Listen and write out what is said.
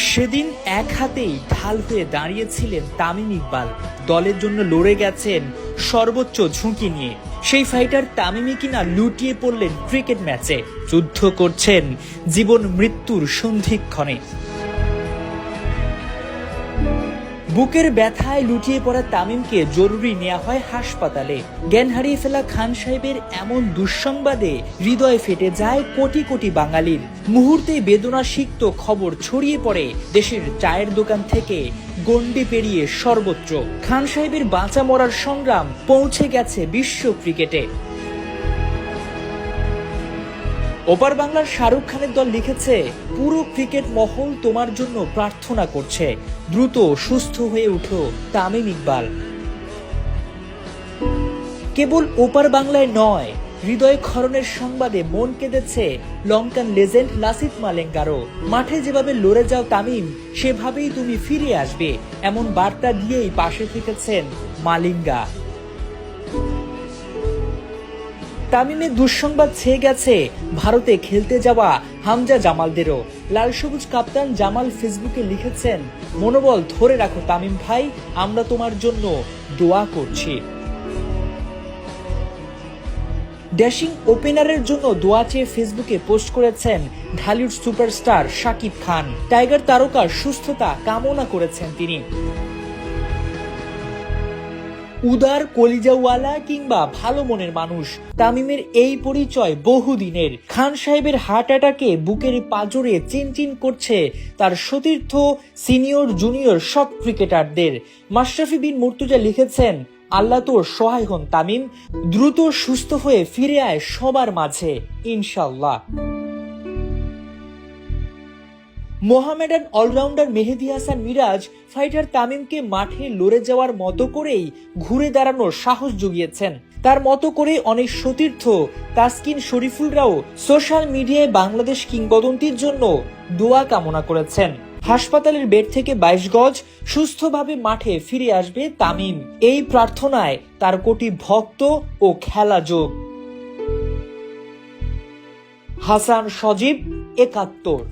সেদিন এক হাতেই ঢাল হয়ে দাঁড়িয়েছিলেন তামিম ইকবাল। দলের জন্য লড়ে গেছেন সর্বোচ্চ ঝুঁকি নিয়ে। সেই ফাইটার তামিমই কিনা লুটিয়ে পড়লেন ক্রিকেট ম্যাচে। যুদ্ধ করছেন জীবন মৃত্যুর সন্ধিক্ষণে। বুকের ব্যথায় লুটিয়ে পড়া তামিমকে জরুরি নেওয়া হয় হাসপাতালে। জ্ঞান হারিয়ে ফেলা খান সাহেবের এমন দুঃসংবাদে হৃদয় ফেটে যায় কোটি কোটি বাঙালির। মুহূর্তেই বেদনা সিক্ত খবর ছড়িয়ে পড়ে দেশের চায়ের দোকান থেকে গণ্ডি পেরিয়ে সর্বত্র। খান সাহেবের বাঁচা মরার সংগ্রাম পৌঁছে গেছে বিশ্ব ক্রিকেটে। ওপার বাংলার শাহরুখ খানের দল লিখেছে, পুরো ক্রিকেট মহল তোমার জন্য প্রার্থনা করছে, দ্রুত সুস্থ হয়ে উঠো তামিম ইকবাল। কেবল ওপার বাংলায় নয়, হৃদয় ক্ষরণের সংবাদে মন কেঁদেছে লঙ্কান লেজেন্ড লাসিথ মালিঙ্গারও। মাঠে যেভাবে লড়ে যাও তামিম, সেভাবেই তুমি ফিরে আসবে, এমন বার্তা দিয়েই পাশে থেকেছেন মালিঙ্গা। তামিমের দুঃসংবাদ ছেয়ে গেছে ভারতে খেলতে যাওয়া হামজা জামালদেরও। লাল সবুজ কাপ্তান জামাল ফেসবুকে লিখেছেন, মনোবল ধরে রাখো তামিম ভাই, আমরা তোমার জন্য দোয়া করছি। ড্যাশিং ওপেনারের জন্য দোয়া চেয়ে ফেসবুকে পোস্ট করেছেন ঢালিউড সুপারস্টার শাকিব খান। টাইগার তারকার সুস্থতা কামনা করেছেন তিনি। উদার, কলিজাওয়ালা কিংবা ভালো মনের মানুষ, তামিমের এই পরিচয় বহুদিনের। খান সাহেবের হার্ট অ্যাটাকে বুকের পাঁজরে চিনচিন করছে তার সতীর্থ, সিনিয়র জুনিয়র সব ক্রিকেটারদের। মাশরাফি বিন মুর্তজা লিখেছেন, আল্লাহ তোর সহায় হন তামিম, দ্রুত সুস্থ হয়ে ফিরে আয় সবার মাঝে ইনশাআল্লাহ। মোহামেডান অলরাউন্ডার মেহেদী হাসান মিরাজ ফাইটার তামিমকে মাঠে লড়ে যাওয়ার মতো করেই ঘুরে দাঁড়ানোর সাহস জুগিয়েছেন। তার মতো করে অনেক সতীর্থ তাসকিন শরীফুলরাও সোশ্যাল মিডিয়ায় বাংলাদেশ কিংবদন্তির জন্য দোয়া কামনা করেছেন। হাসপাতালের বেড থেকে 22 গজ সুস্থভাবে মাঠে ফিরে আসবে তামিম, এই প্রার্থনায় তার কোটি ভক্ত ও খেলা যোগ। হাসান সজীব, ৭১।